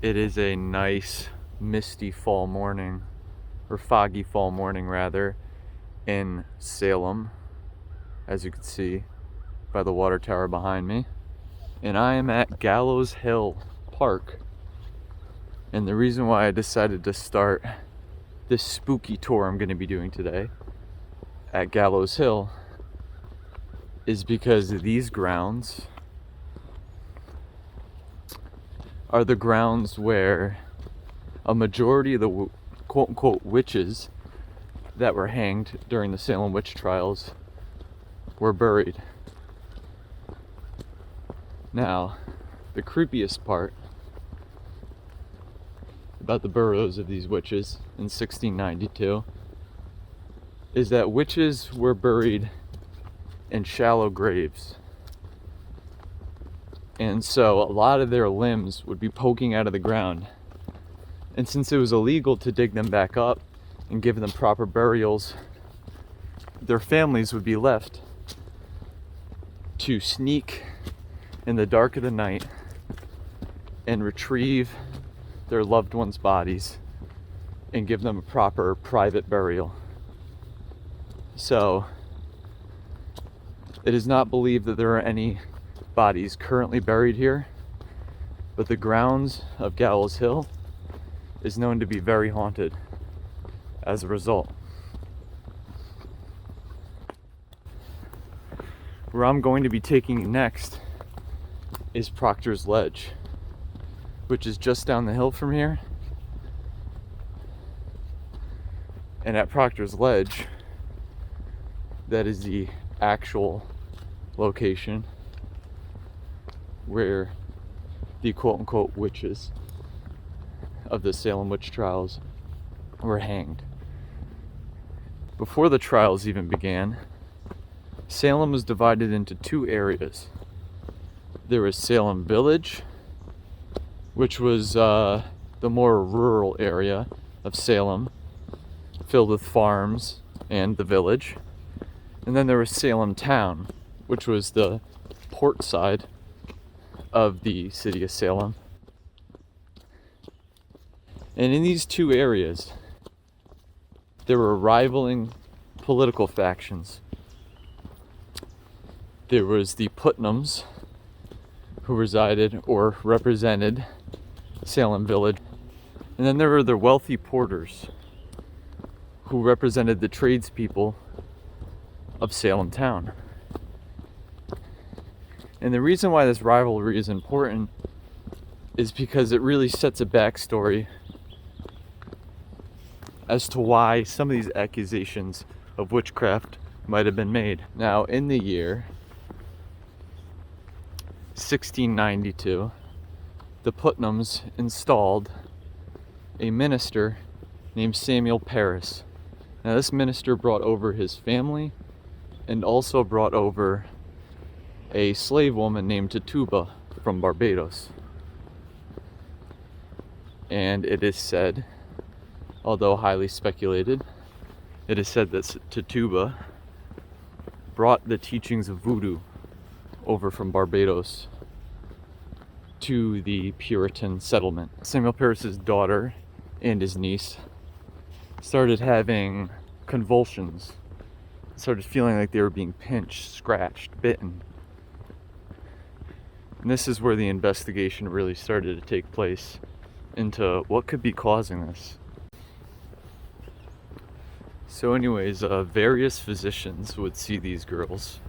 It is a nice misty fall morning, or foggy fall morning rather, in Salem, as you can see by the water tower behind me. And I am at Gallows Hill Park. And the reason why I decided to start this spooky tour I'm going to be doing today at Gallows Hill is because these grounds are the grounds where a majority of the quote-unquote witches that were hanged during the Salem witch trials were buried. Now, the creepiest part about the burials of these witches in 1692 is that witches were buried in shallow graves. And so a lot of their limbs would be poking out of the ground. And since it was illegal to dig them back up and give them proper burials, their families would be left to sneak in the dark of the night and retrieve their loved ones' bodies and give them a proper private burial. So it is not believed that there are any bodies currently buried here, but the grounds of Gallows Hill is known to be very haunted as a result. Where I'm going to be taking you next is Proctor's Ledge, which is just down the hill from here. And at Proctor's Ledge, that is the actual location where the quote-unquote witches of the Salem witch trials were hanged. Before the trials even began, Salem was divided into two areas. There was Salem Village, which was the more rural area of Salem, filled with farms and the village. And then there was Salem Town, which was the port side of the city of Salem. And in these two areas, there were rivaling political factions. There was the Putnams, who resided or represented Salem Village. And then there were the wealthy porters, who represented the tradespeople of Salem Town. And the reason why this rivalry is important is because it really sets a backstory as to why some of these accusations of witchcraft might have been made. Now, in the year 1692, the Putnams installed a minister named Samuel Parris. Now, this minister brought over his family and also brought over a slave woman named Tituba from Barbados. And it is said, although highly speculated, it is said that Tituba brought the teachings of voodoo over from Barbados to the Puritan settlement. Samuel Parris's daughter and his niece started having convulsions, started feeling like they were being pinched, scratched, bitten. And this is where the investigation really started to take place into what could be causing this. So anyways, various physicians would see these girls,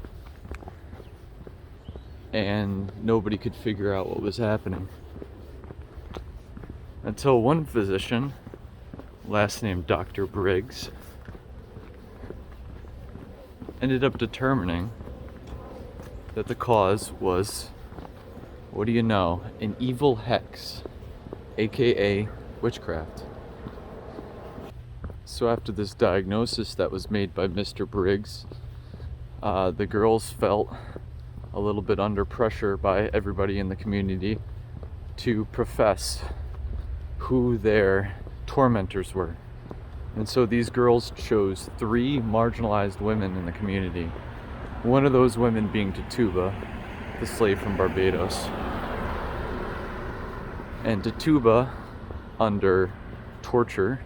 and nobody could figure out what was happening. Until one physician, last name Dr. Briggs, ended up determining that the cause was, what do you know, an evil hex, aka witchcraft. So after this diagnosis that was made by Mr. Briggs, the girls felt a little bit under pressure by everybody in the community to profess who their tormentors were. And so these girls chose 3 marginalized women in the community. One of those women being Tituba, the slave from Barbados. And Tituba, under torture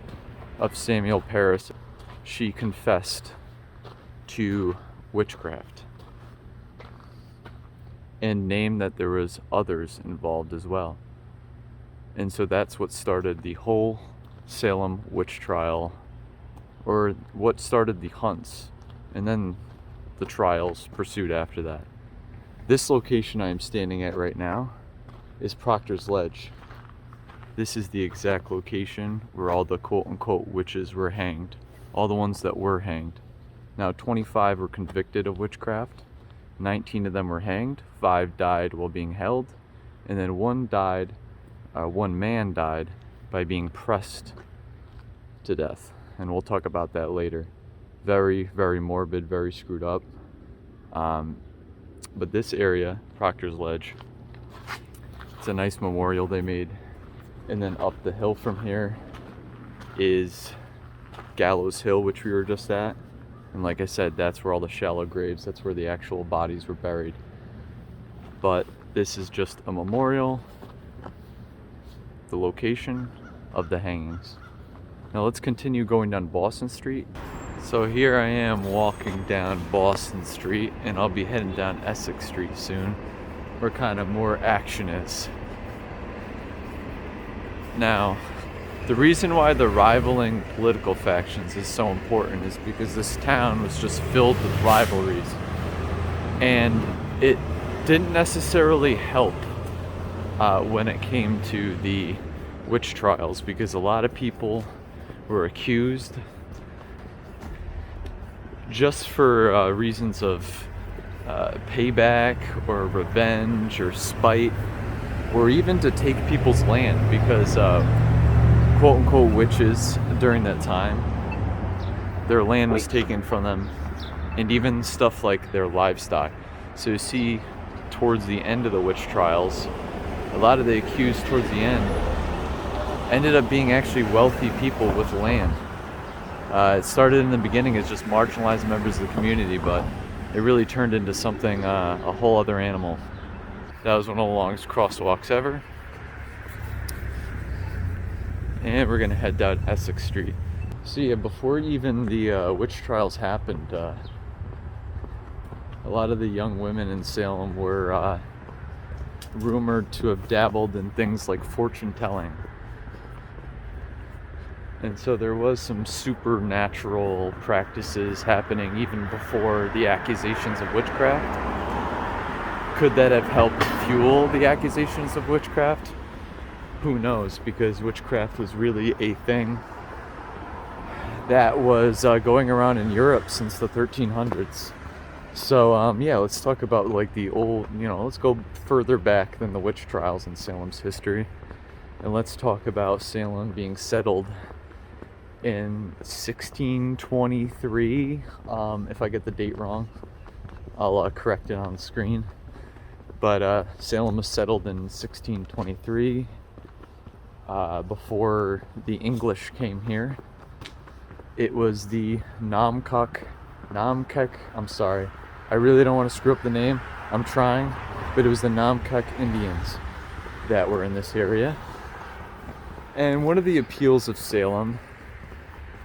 of Samuel Parris, she confessed to witchcraft and named that there was others involved as well. And so that's what started the whole Salem witch trial, or what started the hunts, and then the trials pursued after that. This location I am standing at right now is Proctor's Ledge. This is the exact location where all the quote-unquote witches were hanged. All the ones that were hanged. Now 25 were convicted of witchcraft, 19 of them were hanged, 5 died while being held, and then one man died by being pressed to death. And we'll talk about that later. Very, very morbid, very screwed up. But this area, Proctor's Ledge, it's a nice memorial they made. And then up the hill from here is Gallows Hill, which we were just at. And like I said, that's where all the shallow graves, that's where the actual bodies were buried. But this is just a memorial, the location of the hangings. Now let's continue going down Boston Street. So here I am walking down Boston Street, and I'll be heading down Essex Street soon, where kind of more action is. Now, the reason why the rivaling political factions is so important is because this town was just filled with rivalries, and it didn't necessarily help when it came to the witch trials, because a lot of people were accused just for reasons of payback or revenge or spite, or even to take people's land, because quote-unquote witches during that time, their land was taken from them, and even stuff like their livestock. So you see towards the end of the witch trials, a lot of the accused towards the end ended up being actually wealthy people with land. It started in the beginning as just marginalized members of the community, but it really turned into something, a whole other animal. That was one of the longest crosswalks ever. And we're gonna head down Essex Street. So yeah, before even the witch trials happened, a lot of the young women in Salem were rumored to have dabbled in things like fortune telling. And so there was some supernatural practices happening even before the accusations of witchcraft. Could that have helped fuel the accusations of witchcraft? Who knows, because witchcraft was really a thing that was going around in Europe since the 1300s. So yeah, let's talk about like the old, let's go further back than the witch trials in Salem's history. And let's talk about Salem being settled in 1623. If I get the date wrong, I'll correct it on the screen. But Salem was settled in 1623, before the English came here. It was the Namkek, I'm sorry, I really don't want to screw up the name, I'm trying, but it was the Namkek Indians that were in this area. And one of the appeals of Salem,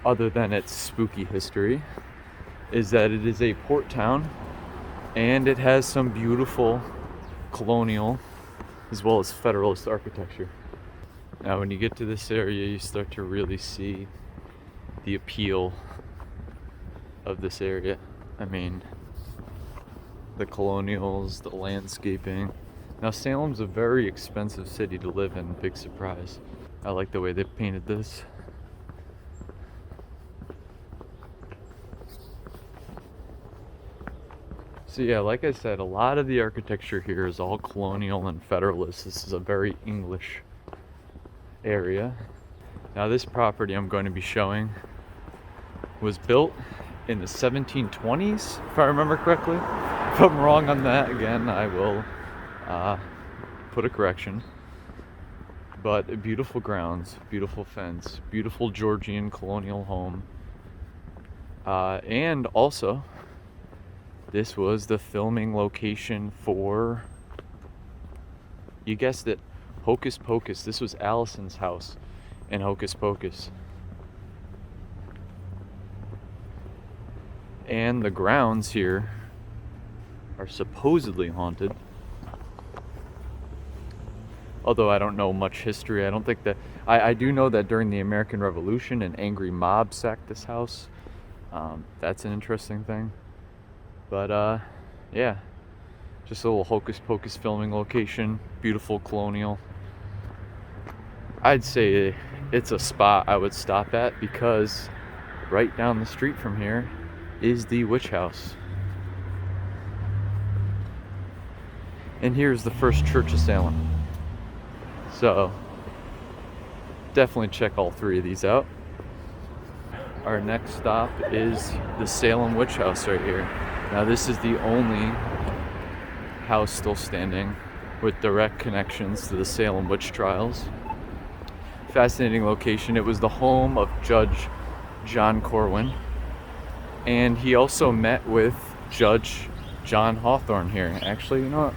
other than its spooky history, is that it is a port town, and it has some beautiful colonial as well as Federalist architecture. Now when you get to this area, you start to really see the appeal of this area. I mean, the colonials, the landscaping. Now Salem's a very expensive city to live in, big surprise. I like the way they painted this. So yeah, like I said, a lot of the architecture here is all colonial and Federalist. This is a very English area. Now this property I'm going to be showing was built in the 1720s, if I remember correctly. If I'm wrong on that, again, I will put a correction. But beautiful grounds, beautiful fence, beautiful Georgian colonial home. And also, this was the filming location for, you guessed it, Hocus Pocus. This was Allison's house in Hocus Pocus. And the grounds here are supposedly haunted. Although I don't know much history. I don't think that... I do know that during the American Revolution, an angry mob sacked this house. That's an interesting thing. But, yeah. Just a little Hocus Pocus filming location. Beautiful Colonial. I'd say it's a spot I would stop at because right down the street from here is the witch house. And here's the first church of Salem. So, definitely check all three of these out. Our next stop is the Salem Witch House right here. Now this is the only house still standing with direct connections to the Salem witch trials. Fascinating location. It was the home of Judge John Corwin. And he also met with Judge John Hawthorne here. Actually, you know what?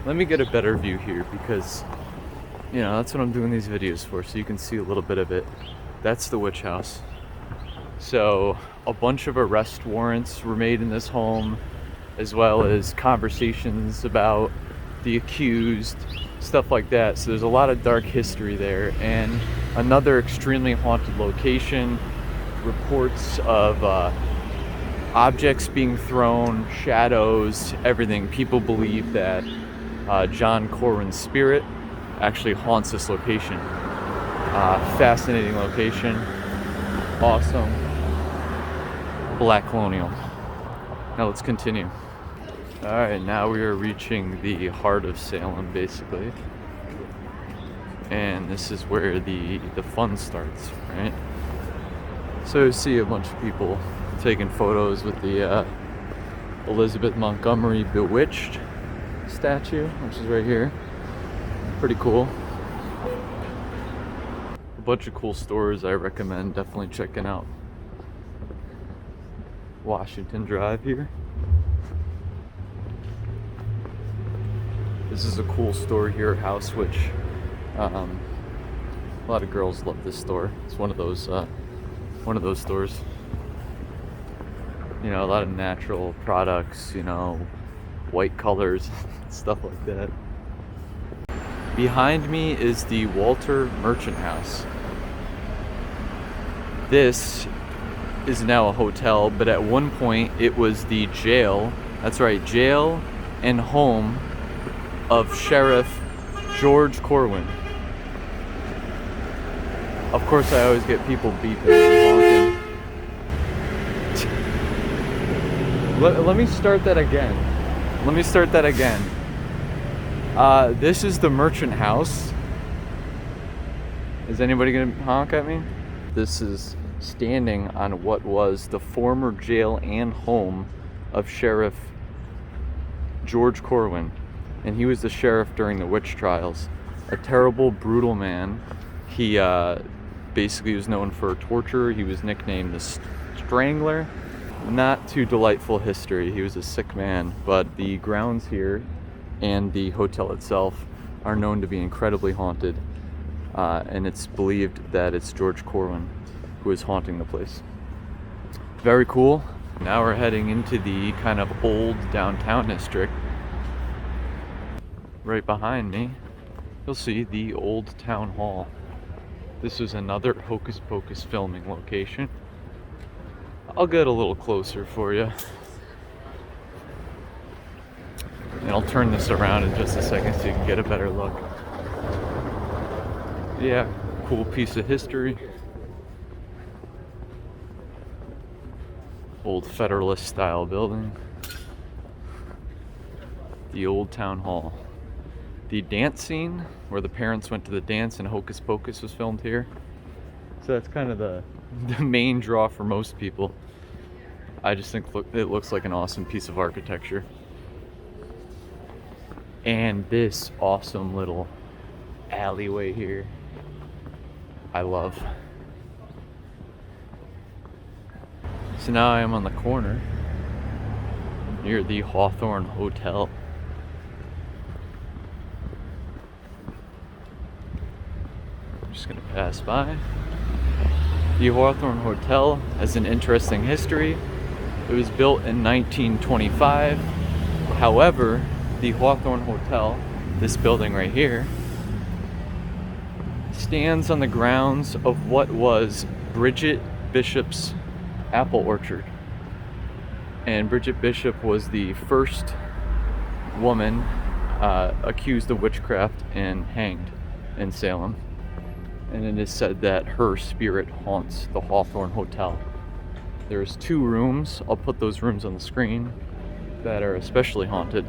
Let me get a better view here because, you know, that's what I'm doing these videos for, so you can see a little bit of it. That's the witch house. So a bunch of arrest warrants were made in this home, as well as conversations about the accused, stuff like that. So there's a lot of dark history there. And another extremely haunted location. Reports of objects being thrown, shadows, everything. People believe that John Corwin's spirit actually haunts this location. Fascinating location. Awesome. Black Colonial. Now let's continue. Alright, now we are reaching the heart of Salem, basically. And this is where the fun starts, right? So you see a bunch of people taking photos with the Elizabeth Montgomery Bewitched statue, which is right here. Pretty cool. A bunch of cool stores I recommend definitely checking out. Washington Drive here. This is a cool store here, House, which a lot of girls love this store. It's one of those stores. You know, a lot of natural products, you know, white colors, stuff like that. Behind me is the Walter Merchant House. This is now a hotel, but at one point it was the jail. That's right, jail and home of Sheriff George Corwin. Of course, I always get people beeping and honking. Let me start that again. This is the Merchant House. Is anybody gonna honk at me? This is standing on what was the former jail and home of Sheriff George Corwin. And he was the sheriff during the witch trials. A terrible, brutal man. He basically was known for torture. He was nicknamed the Strangler. Not too delightful history. He was a sick man, but the grounds here and the hotel itself are known to be incredibly haunted. And it's believed that it's George Corwin who is haunting the place. Very cool. Now we're heading into the kind of old downtown district. Right behind me, you'll see the old town hall. This is another Hocus Pocus filming location. I'll get a little closer for you. And I'll turn this around in just a second so you can get a better look. Yeah, cool piece of history. Old Federalist style building. The old town hall. The dance scene where the parents went to the dance in Hocus Pocus was filmed here. So that's kind of the main draw for most people. I just think it looks like an awesome piece of architecture. And this awesome little alleyway here, I love. So now I am on the corner near the Hawthorne Hotel. Just gonna pass by. The Hawthorne Hotel has an interesting history. It was built in 1925. However, the Hawthorne Hotel, this building right here, stands on the grounds of what was Bridget Bishop's apple orchard. And Bridget Bishop was the first woman accused of witchcraft and hanged in Salem. And it is said that her spirit haunts the Hawthorne Hotel. There's 2 rooms, I'll put those rooms on the screen, that are especially haunted.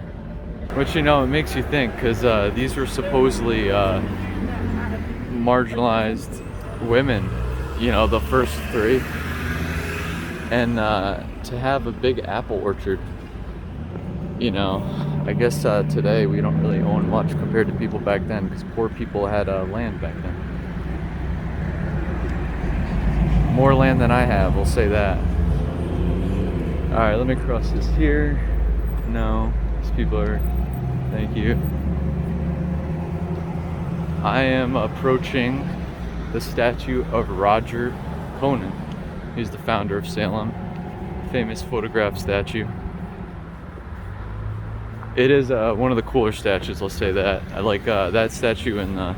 Which, you know, it makes you think, because these were supposedly marginalized women, you know, the first 3. And to have a big apple orchard, you know, I guess today we don't really own much compared to people back then, because poor people had land back then. More land than I have, we'll say that. Alright, let me cross this here. No, these people are... Thank you. I am approaching the statue of Roger Conan. He's the founder of Salem. Famous photograph statue. It is one of the cooler statues, I'll say that. I like that statue and the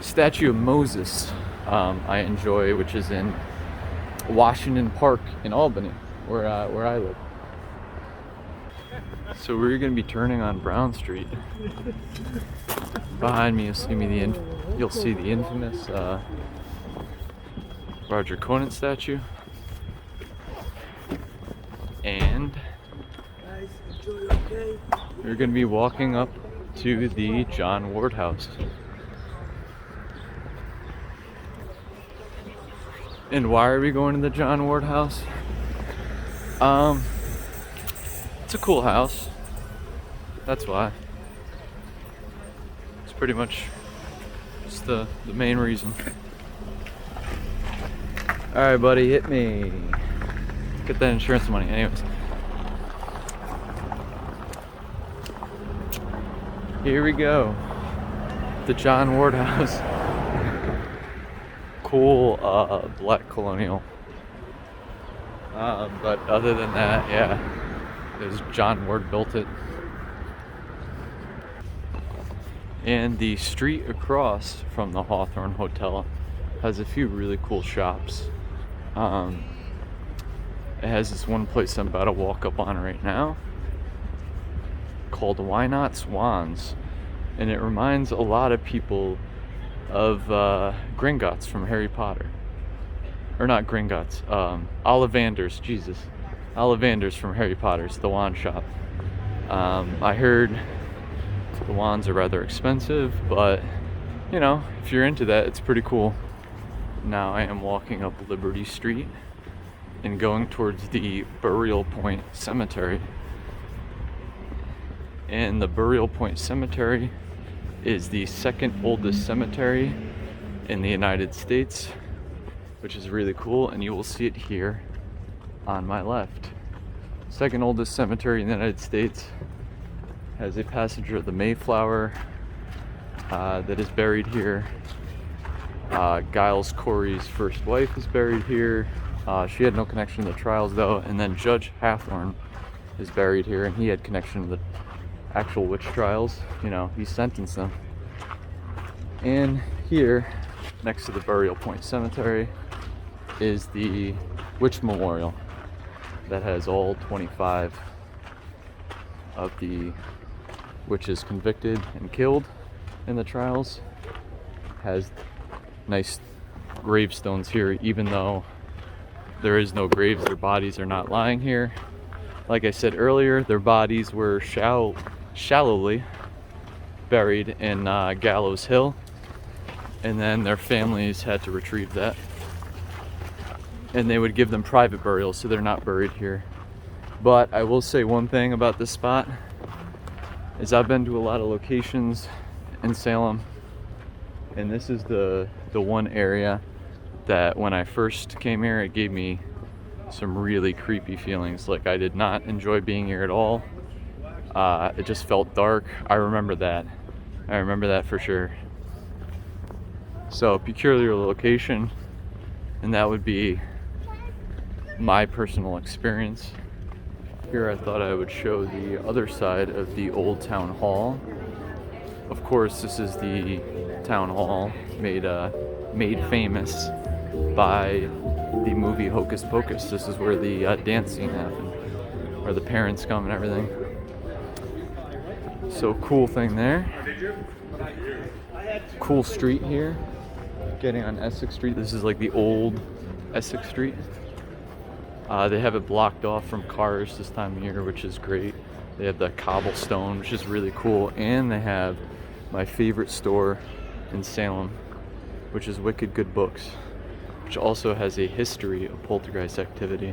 statue of Moses I enjoy, which is in Washington Park in Albany, where I live. So we're going to be turning on Brown Street. Behind me, you'll see the infamous Roger Conan statue, and we're going to be walking up to the John Ward House. And why are we going to the John Ward House? It's a cool house. That's why. It's pretty much just the main reason. Alright, buddy, hit me. Get that insurance money. Anyways. Here we go. The John Ward House. Cool black Colonial. But other than that, yeah, John Ward built it. And the street across from the Hawthorne Hotel has a few really cool shops. It has this one place I'm about to walk up on right now called Why Not Swans, and it reminds a lot of people of Gringotts from Harry Potter. Or not Gringotts, Ollivanders, Jesus. Ollivanders from Harry Potter's, the wand shop. I heard the wands are rather expensive, but, you know, if you're into that, it's pretty cool. Now I am walking up Liberty Street and going towards the Burial Point Cemetery. And the Burial Point Cemetery is the second oldest cemetery in the United States, which is really cool, and you will see it here on my left. Second oldest cemetery in the United States, has a passenger of the Mayflower that is buried here. Giles Corey's first wife is buried here. She had no connection to the trials though, and then Judge Hathorne is buried here, and he had connection to the actual witch trials. You know, he sentenced them. And here, next to the Burial Point Cemetery, is the Witch Memorial that has all 25 of the witches convicted and killed in the trials. Has nice gravestones here, even though there is no graves. Their bodies are not lying here. Like I said earlier, their bodies were shallowly buried in Gallows Hill, and then their families had to retrieve that, and they would give them private burials, so they're not buried here. But I will say one thing about this spot is I've been to a lot of locations in Salem, and this is the one area that when I first came here, it gave me some really creepy feelings. Like, I did not enjoy being here at all. It just felt dark. I remember that for sure. So peculiar location, and that would be my personal experience. Here I thought I would show the other side of the old town hall. Of course, this is the town hall made famous by the movie Hocus Pocus. This is where the dance scene happened, where the parents come and everything. So cool thing there. Cool street here. Getting on Essex Street. This is like the old Essex Street. They have it blocked off from cars this time of year, which is great. They have the cobblestone, which is really cool. And they have my favorite store in Salem, which is Wicked Good Books, which also has a history of poltergeist activity.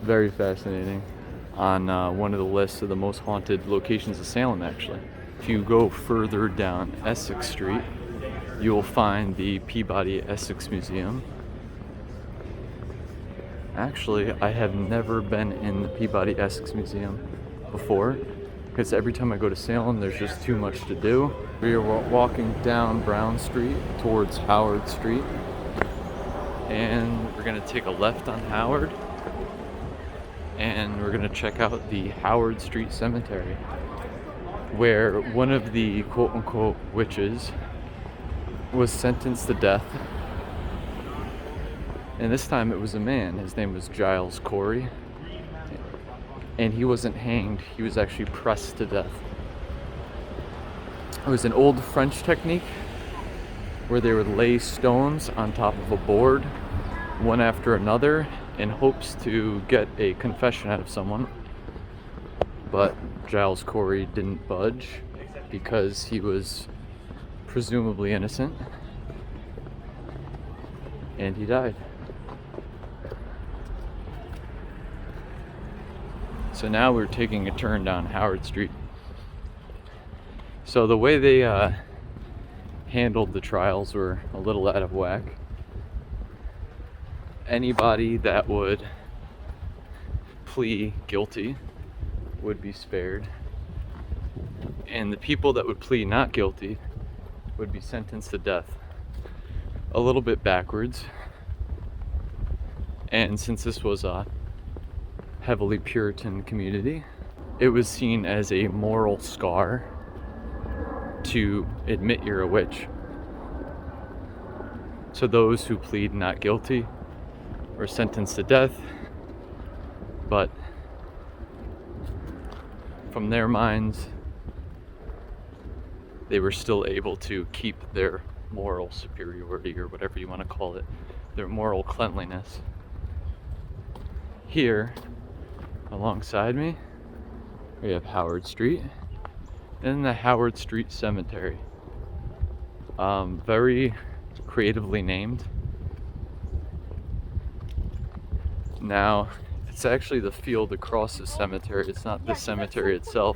Very fascinating. On one of the lists of the most haunted locations of Salem, actually. If you go further down Essex Street, you will find the Peabody Essex Museum. Actually, I have never been in the Peabody Essex Museum before, because every time I go to Salem, there's just too much to do. We are walking down Brown Street towards Howard Street, and we're gonna take a left on Howard, and we're gonna check out the Howard Street Cemetery, where one of the quote-unquote witches was sentenced to death. And this time it was a man. His name was Giles Corey. And he wasn't hanged, he was actually pressed to death. It was an old French technique where they would lay stones on top of a board, one after another, in hopes to get a confession out of someone. But Giles Corey didn't budge because he was presumably innocent, and he died. So now we're taking a turn down Howard Street. So the way they handled the trials were a little out of whack. Anybody that would plead guilty would be spared, and the people that would plead not guilty would be sentenced to death. A little bit backwards. And since this was a heavily Puritan community, it was seen as a moral scar to admit you're a witch. So those who plead not guilty were sentenced to death, but from their minds, they were still able to keep their moral superiority, or whatever you want to call it, their moral cleanliness. Here, alongside me, we have Howard Street and the Howard Street Cemetery. Very creatively named. Now, it's actually the field across the cemetery. It's not the cemetery itself,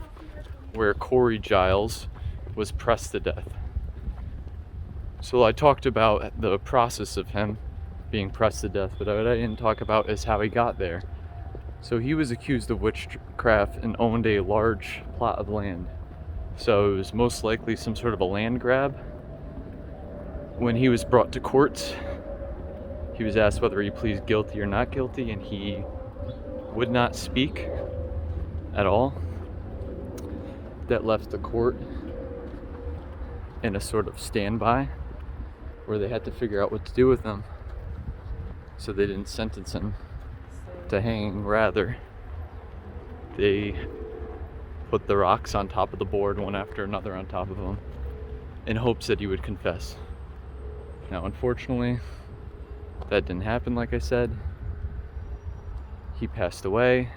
where Corey Giles was pressed to death. So I talked about the process of him being pressed to death, but what I didn't talk about is how he got there. So he was accused of witchcraft and owned a large plot of land. So it was most likely some sort of a land grab. When he was brought to court, he was asked whether he pleads guilty or not guilty, and he would not speak at all. That left the court in a sort of standby where they had to figure out what to do with him. So they didn't sentence him to hanging, rather they put the rocks on top of the board, one after another on top of him, in hopes that he would confess. Now, unfortunately, that didn't happen, like I said. He passed away,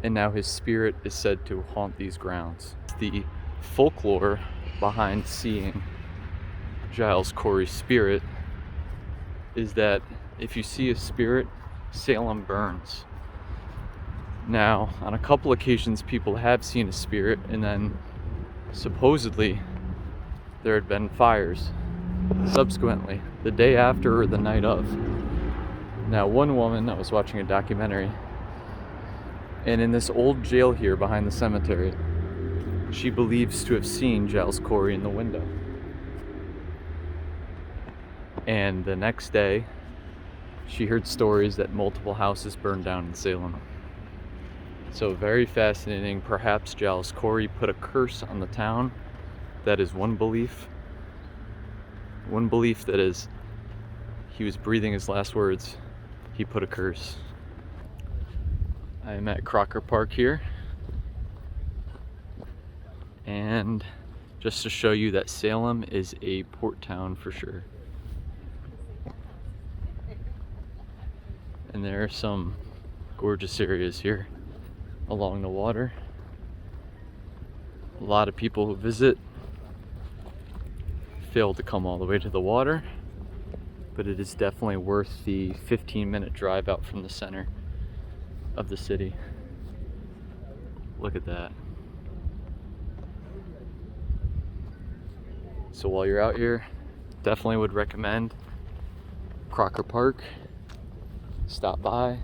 and now his spirit is said to haunt these grounds. The folklore behind seeing Giles Corey's spirit is that if you see a spirit, Salem burns. Now, on a couple occasions, people have seen a spirit, and then supposedly there had been fires subsequently, the day after or the night of. Now, one woman, I was watching a documentary, and in this old jail here behind the cemetery, she believes to have seen Giles Corey in the window. And the next day, she heard stories that multiple houses burned down in Salem. So very fascinating. Perhaps Giles Corey put a curse on the town. That is one belief. One belief that is, he was breathing his last words. He put a curse. I am at Crocker Park here. And just to show you that Salem is a port town for sure. And there are some gorgeous areas here along the water. A lot of people who visit fail to come all the way to the water, but it is definitely worth the 15-minute drive out from the center of the city. Look at that. So while you're out here, definitely would recommend Crocker Park. Stop by,